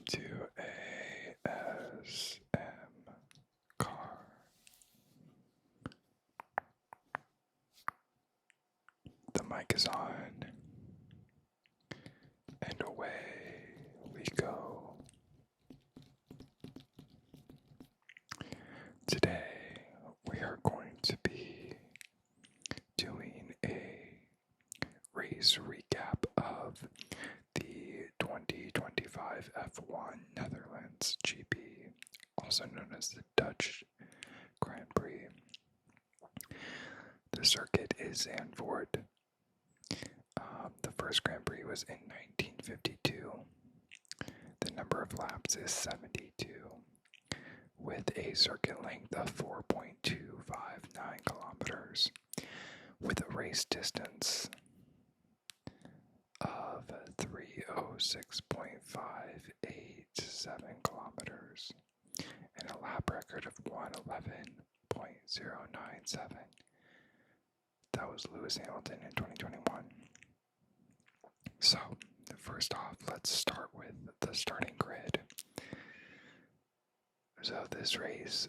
to ASMcaR. The mic is on, and away we go. Today we are going to be doing a race recap of the 2025 F1 Netherlands GP, also known as the Dutch Grand Prix. The circuit is Zandvoort. The first Grand Prix was in 1952. The number of laps is 72, with a circuit length of 4.259 kilometers, with a race distance of 306.587 kilometers, and a lap record of 111.097. That was Lewis Hamilton in 2021. So, first off, let's start with the starting grid. So this race,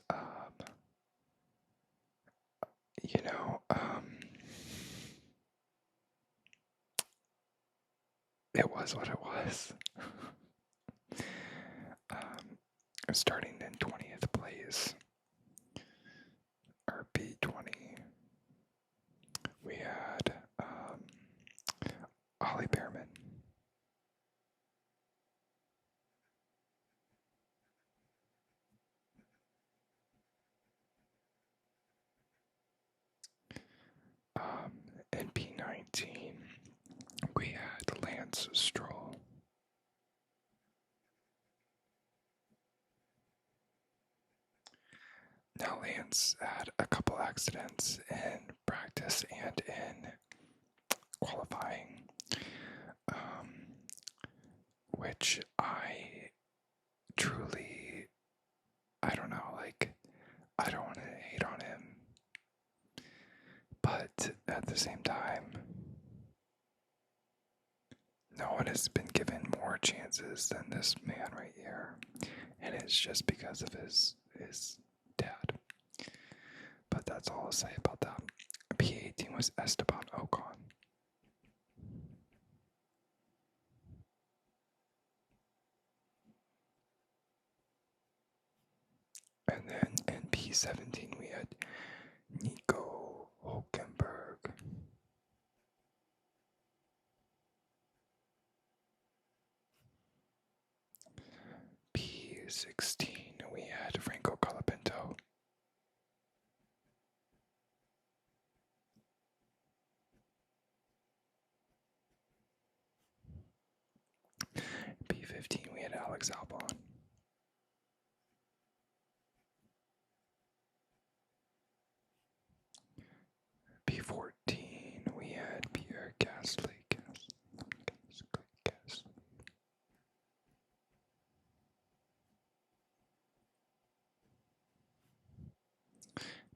it was what it was. Starting in 20th place, or P20, we had Ollie Behrman. In P19, we had Lance Stroll. Now, Lance had a couple accidents in practice and in qualifying, which I don't know, I don't want to hate on him, but at the same time, no one has been given more chances than this man right here, and it's just because of his dad. But that's all I'll say about that. P18 was Esteban Ocon. And then in P17 we had Nico Hülkenberg. P16 we had Franco Colapinto. P15 we had Alex Albon. P14 we had Pierre Gasly.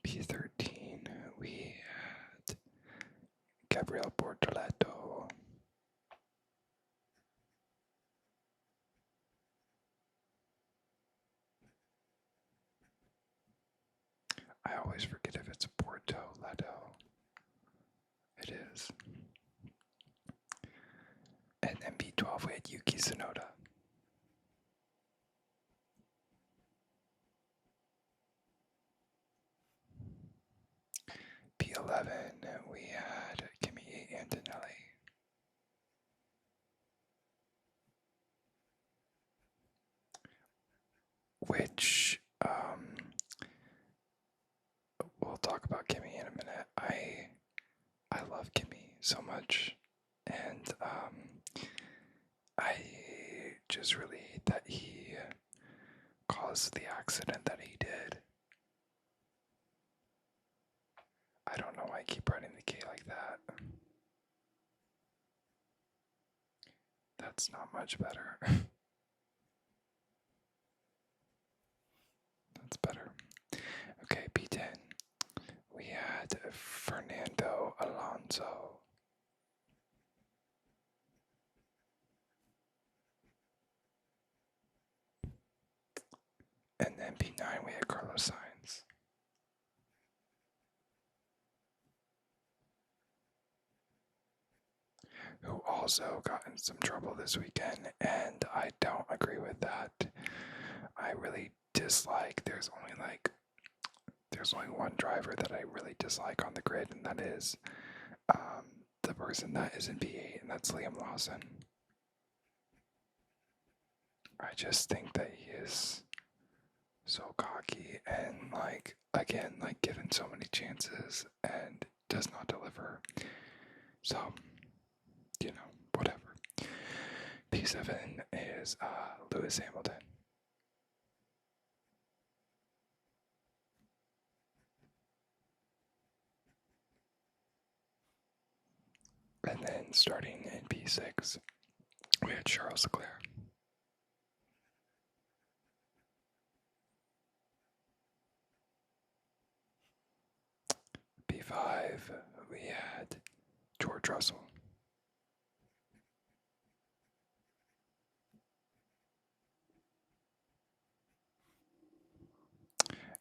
P13 we had Gabriel Bortoleto. I always forget if it's Bortoleto. It is. And then P12 we had Yuki Tsunoda. P11 we had Kimi Antonelli. Which, we'll talk about Kimi in a minute. I love Kimi so much, and I just really hate that he caused the accident that he did. I don't know why I keep writing the K like that. That's not much better. That's better. Okay, P10. We had Fernando Alonso. also got in some trouble this weekend, and I don't agree with that. I really dislike, there's only one driver that I really dislike on the grid, and that is the person that is in P8, and that's Liam Lawson. I just think that he is so cocky and, like, again, like, given so many chances and does not deliver. So, you know, whatever. P7 is Lewis Hamilton. And then starting in P6, we had Charles Leclerc. P5, we had George Russell.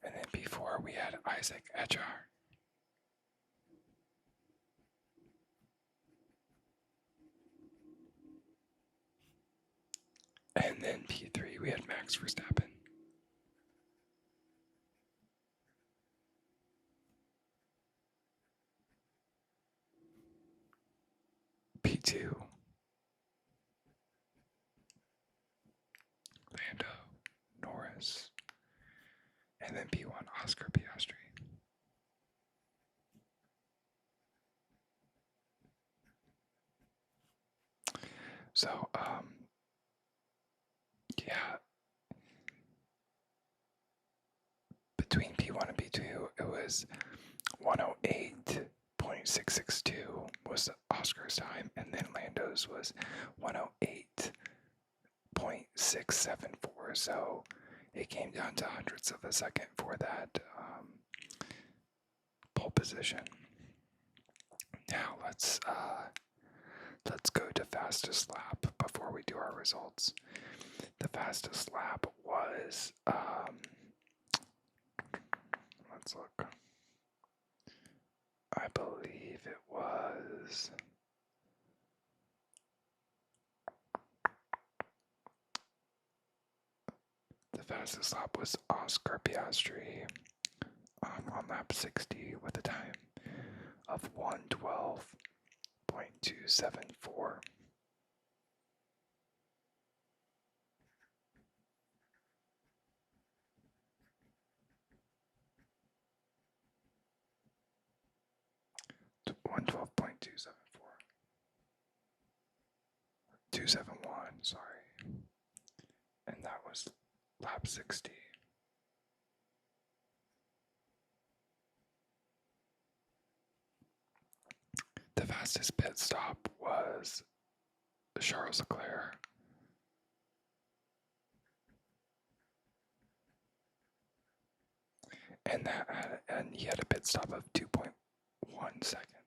And then P4, we had Isack Hadjar. And then P3, we had Max Verstappen. P2, Lando Norris. And then P1, Oscar Piastri. So, yeah, between P1 and P2, it was 108.662 was Oscar's time, and then Lando's was 108.674. So it came down to hundredths of a second for that pole position. Now let's go to fastest lap before we do our results. The fastest lap was let's look. I believe it was the fastest lap was Oscar Piastri on lap 60 with a time of 1:12.274. .271, sorry. And that was lap 60. The fastest pit stop was Charles Leclerc. And he had a pit stop of 2.1 seconds.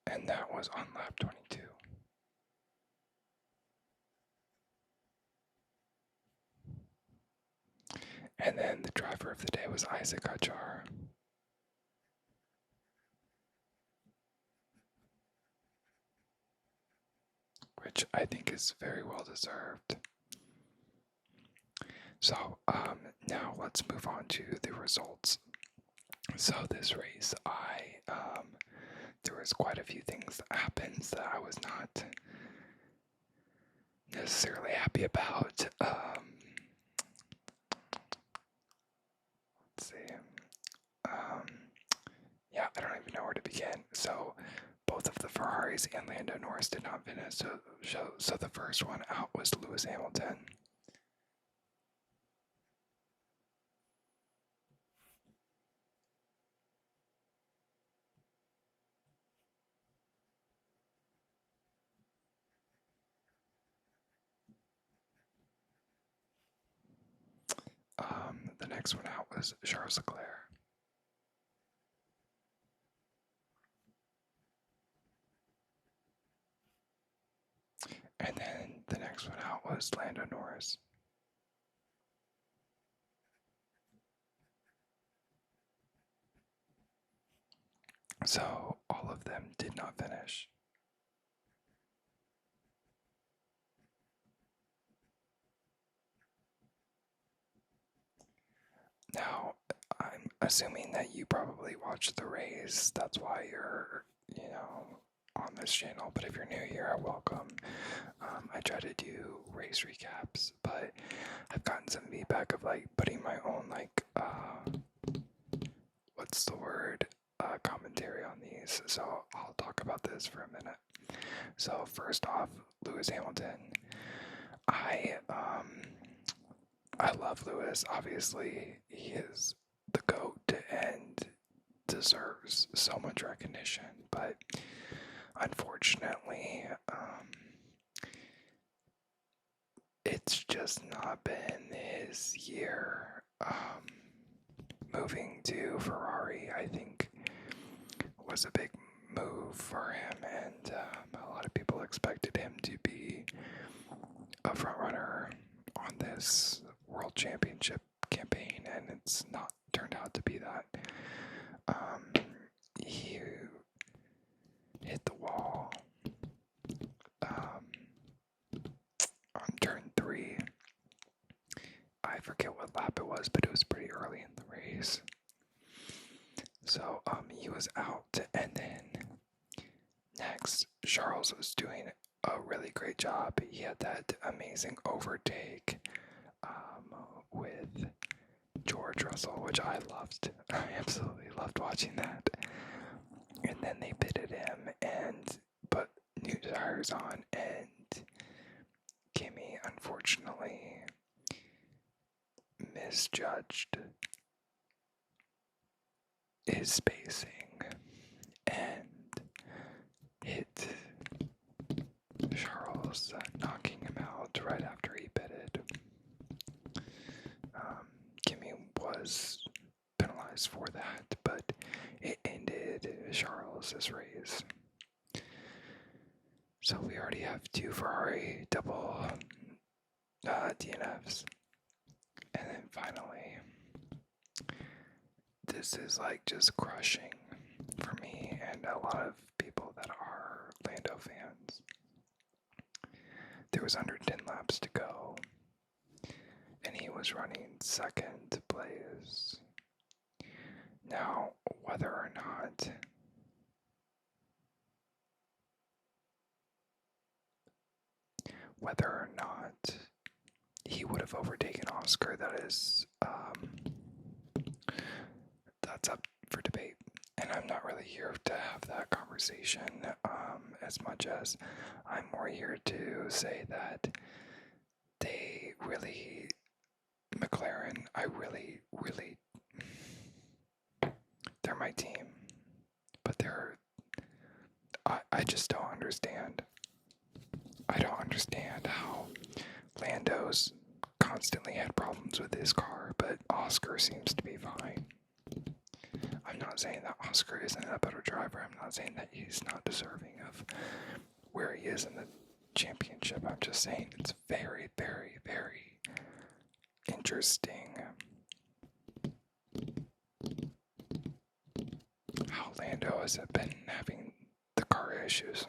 And that was on lap 22. And then the driver of the day was Isack Hadjar. Which I think is very well deserved. So now let's move on to the results. So this race, there was quite a few things that happened that I was not necessarily happy about. Let's see. Yeah, I don't even know where to begin. So both of the Ferraris and Lando Norris did not finish. So the first one out was Lewis Hamilton. The next one out was Charles Leclerc. And then the next one out was Lando Norris. So all of them did not finish. Now, I'm assuming that you probably watched the race. That's why you're, on this channel. But if you're new here, welcome. I try to do race recaps, but I've gotten some feedback of like putting my own what's the word? Commentary on these. So I'll talk about this for a minute. So first off, Lewis Hamilton. I love Lewis. Obviously, he is the GOAT and deserves so much recognition, but unfortunately, it's just not been his year. Moving to Ferrari, I think, was a big move for him, and a lot of people expected him to be a front runner on this World Championship campaign, and it's not turned out to be that. He hit the wall on turn 3. I forget what lap it was, but it was pretty early in the race. So he was out, and then next, Charles was doing a really great job. He had that amazing overtake with George Russell, which I loved. I absolutely loved watching that. And then they pitted him and put new tires on, and Kimi unfortunately misjudged his spacing and hit Charles, knocking him out right after he pitted. Kimi was penalized for that, but it ended Charles's race. So we already have 2 Ferrari double DNFs. And then finally, this is like just crushing for me and a lot of people that are Lando fans. There was under 10 laps to go, and he was running second place. Now, whether or not he would have overtaken Oscar, that's up for debate. And I'm not really here to have that conversation as much as I'm more here to say that McLaren, they're my team, but I just don't understand. I don't understand how Lando's constantly had problems with his car, but Oscar seems to be fine. I'm not saying that Oscar isn't a better driver. I'm not saying that he's not deserving of where he is in the championship. I'm just saying it's very, very, very interesting how Lando has been having the car issues.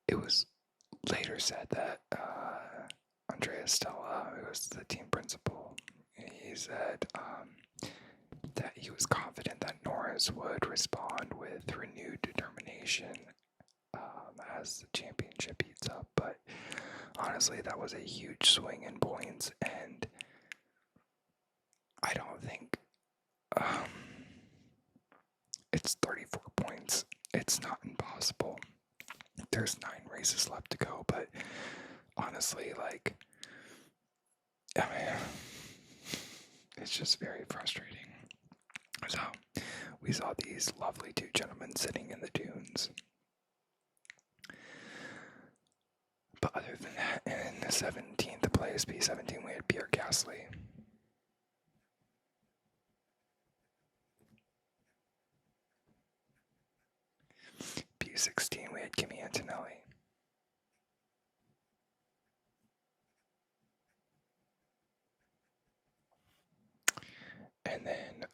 It was later said that Andrea Stella, who was the team principal, he said that he was confident that Norris would respond with renewed determination as the championship heats up, but honestly, that was a huge swing in points, and I don't think it's 34 points. It's not impossible. There's 9 races left to go, but honestly, it's just very frustrating. So, we saw these lovely 2 gentlemen sitting in the dunes. But other than that, in the 17th place, P17, we had Pierre Gasly. P16, we had Kimi Antonelli. And then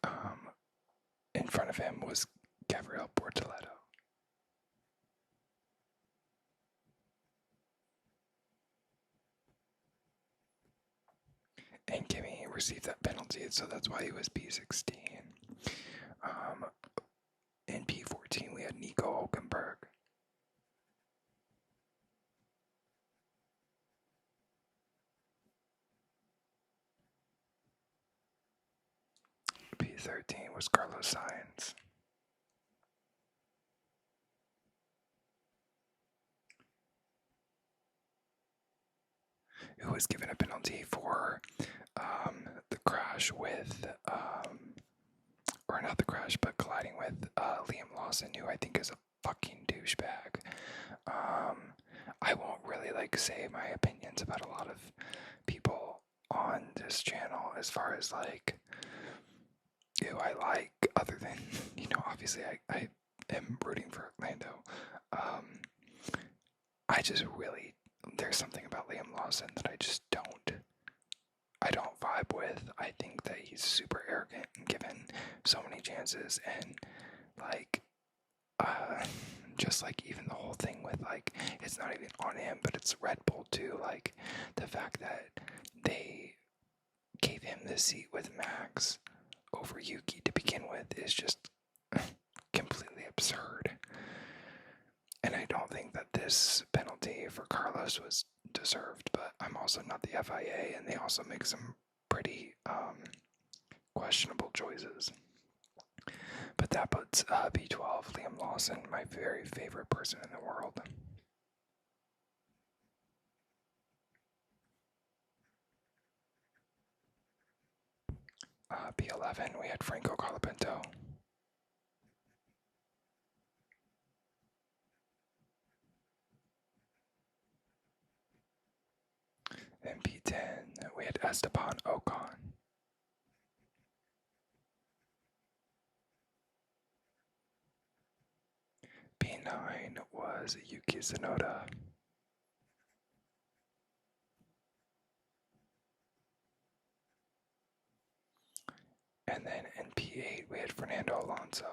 in front of him was Gabriel Bortoleto. And Kimi received that penalty, so that's why he was P16. In P14, we had Nico Hülkenberg. P13 was Carlos Sainz. Who was given a penalty for the crash with, or not the crash, but colliding with Liam Lawson, who I think is a fucking douchebag. I won't really say my opinions about a lot of people on this channel as far as who I like, other than, obviously I am rooting for Lando. I just really, there's something about Liam Lawson that I just don't vibe with. I think that he's super arrogant and given so many chances, and just even the whole thing with it's not even on him, but it's Red Bull too. The fact that they gave him the seat with Max over Yuki to begin with is just completely absurd. And I don't think that this penalty for Carlos was deserved, but I'm also not the FIA, and they also make some pretty questionable choices. But that puts P12, Liam Lawson, my very favorite person in the world. P11, we had Franco Colapinto. And P10, we had Esteban Ocon. P9 was Yuki Tsunoda. And then in P8, we had Fernando Alonso.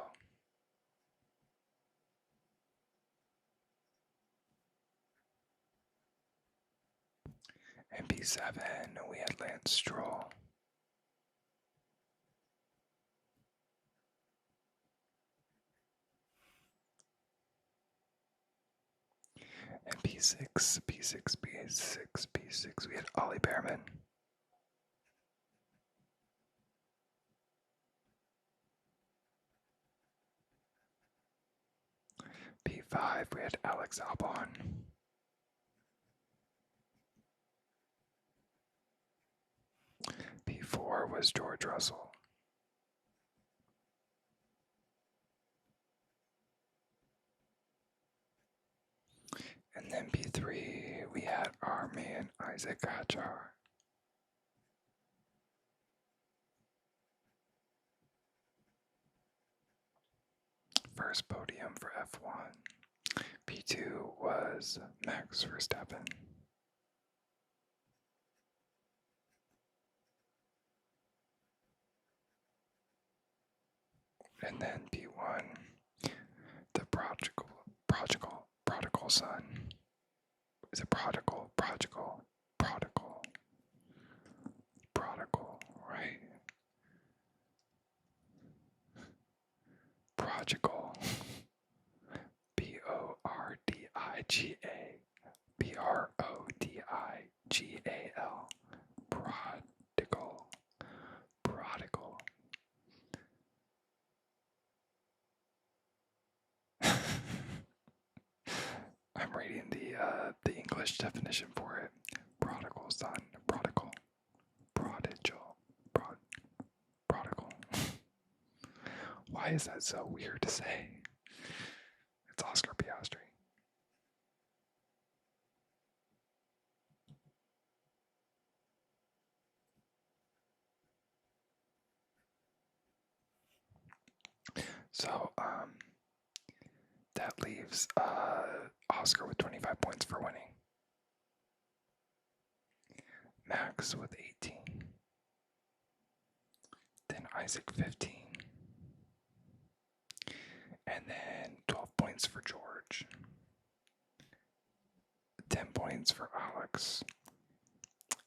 In P7, we had Lance Stroll. And P6, we had Ollie Behrman. P5, we had Alex Albon. P4 was George Russell. And then P3, we had our man Isack Hadjar. First podium for F1. P2 was Max Verstappen. And then P1, the prodigal son. Is it prodigal, right? Prodigal. Prodigal. Prodigal. I'm reading the English definition for it. Prodigal son, prodigal, prodigal. Why is that so weird to say? It's Oscar Piastri. So, that leaves Oscar with 25 points for winning. Max with 18. Then Isack 15. And then 12 points for George. 10 points for Alex.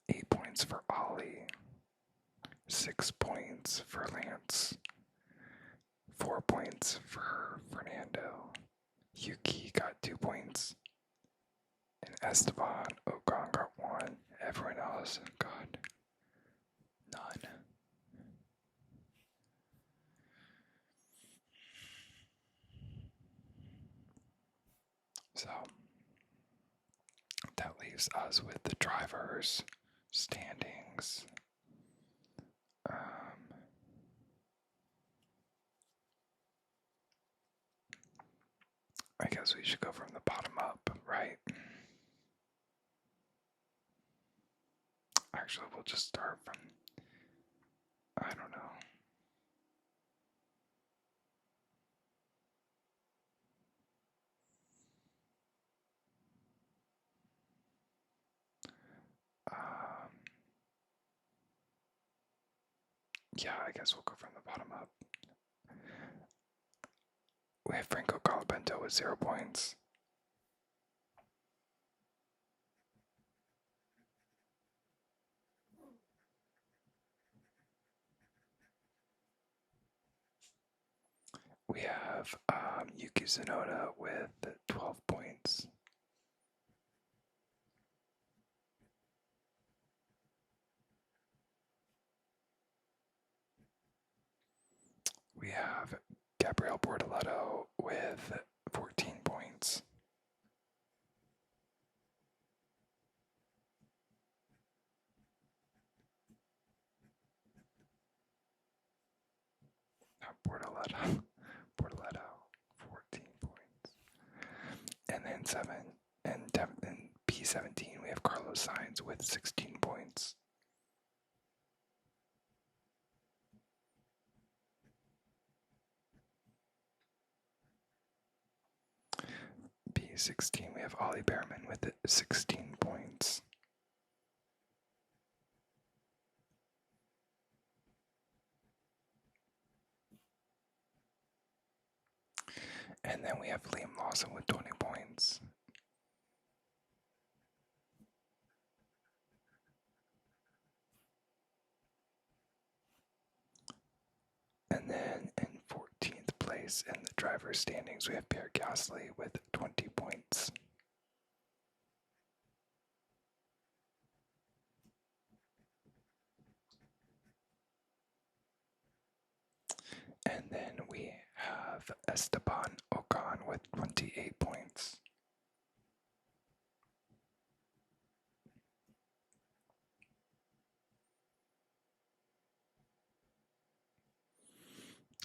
8 points for Ollie. 6 points for Lance. 4 points for Fernando. Yuki got 2 points. And Esteban Ocon got 1. Everyone else got none. So that leaves us with the drivers' standings. I guess we should go from the bottom up, right? Actually, we'll just start from, I don't know. Yeah, I guess we'll go from the bottom up. We have Franco Colapinto with 0 points. We have Yuki Tsunoda with 12 points. We have Gabriel Bortoleto with 14 points. Bortoleto, 14 points. And then in P17 we have Carlos Sainz with 16 points. P16 we have Ollie Behrman with 16 points. And then we have Liam Lawson with 20 points. And then in 14th place in the driver's standings, we have Pierre Gasly with 20 points. And then we have Esteban Ocon with 28 points.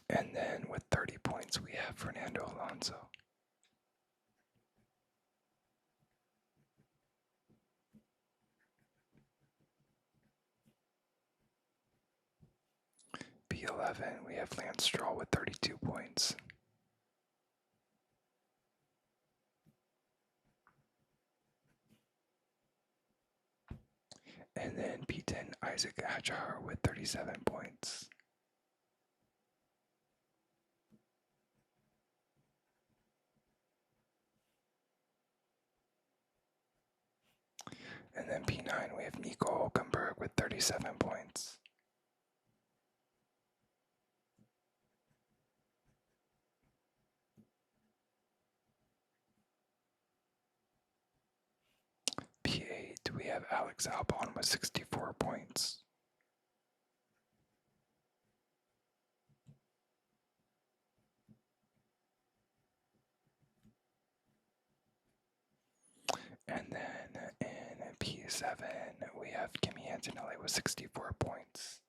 And then with 30 points, we have Fernando Alonso. P11, we have Lance Stroll with 32 points. And then P10, Isack Hadjar with 37 points. And then P9, we have Nico Hülkenberg with 37 points. P8, we have Alex Albon with 64 points. And then in P7, we have Kimi Antonelli with 64 points.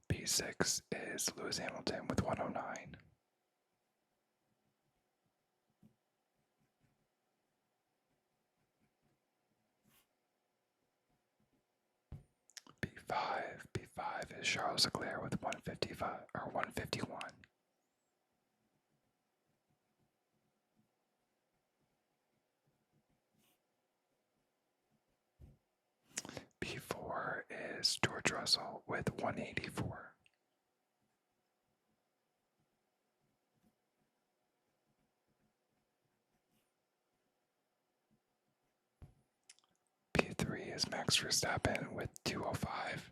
P6 is Lewis Hamilton with 109. P5 is Charles Leclerc with 155 or 151. is George Russell with 184. P3 is Max Verstappen with 205.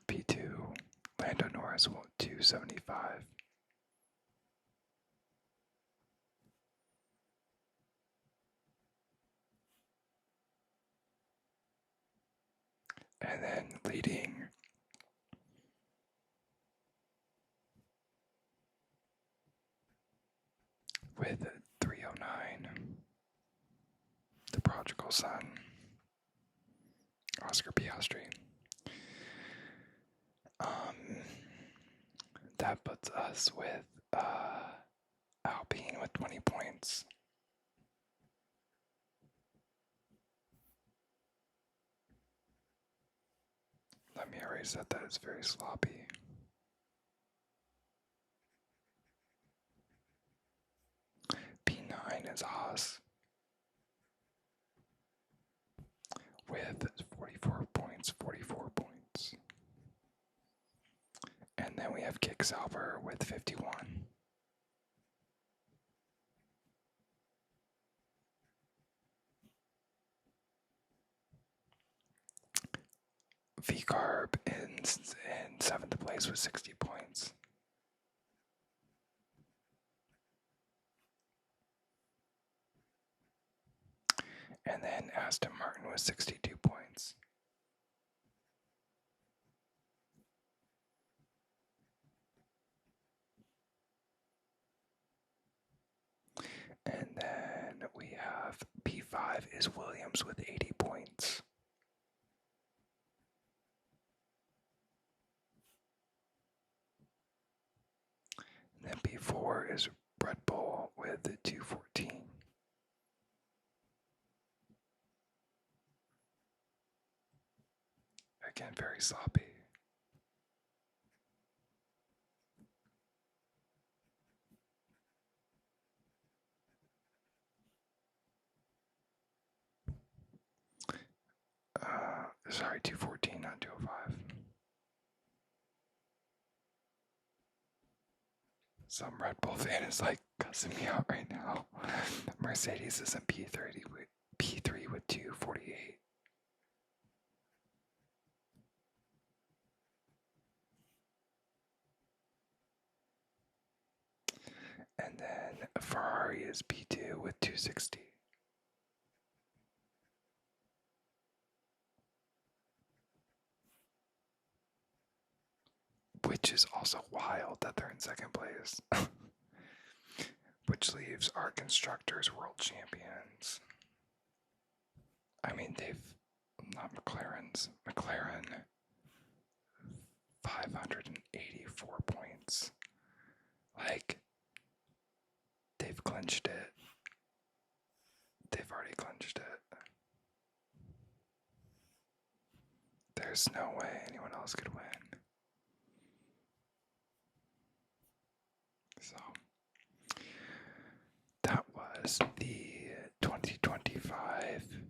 P2, Lando Norris with 275. And then leading with 309, the prodigal son, Oscar Piastri. That puts us with Alpine with 20 points. Let me erase that. That is very sloppy. P9 is Haas with 44 points, 44 points. And then we have Kick Sauber with 51. VCarb in 7th place with 60 points. And then Aston Martin with 62 points. And then we have P5 is Williams with 80 points. And then P4 is Red Bull with 214. Again, very sloppy. Sorry, 214, not 205. Some Red Bull fan is like cussing me out right now. Mercedes is in P3 with 248. And then Ferrari is P2 with 260. Which is also wild that they're in second place. Which leaves our constructors world champions. I mean, not McLaren's. McLaren, 584 points. Like, they've clinched it. They've already clinched it. There's no way anyone else could win. So, that was the 2025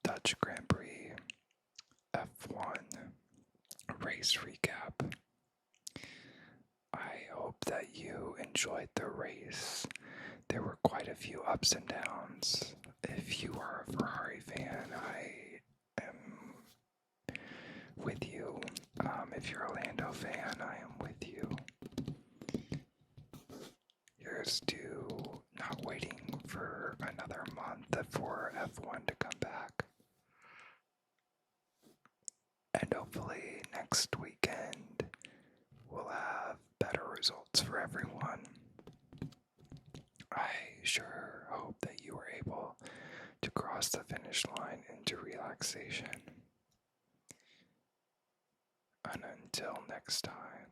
Dutch Grand Prix F1 race recap. I hope that you enjoyed the race. There were quite a few ups and downs. If you are a Ferrari fan, I am with you. If you're a Lando fan, I am with you. Here's to not waiting for another month for F1 to come back. And hopefully next weekend we'll have better results for everyone. I sure hope that you were able to cross the finish line into relaxation. And until next time.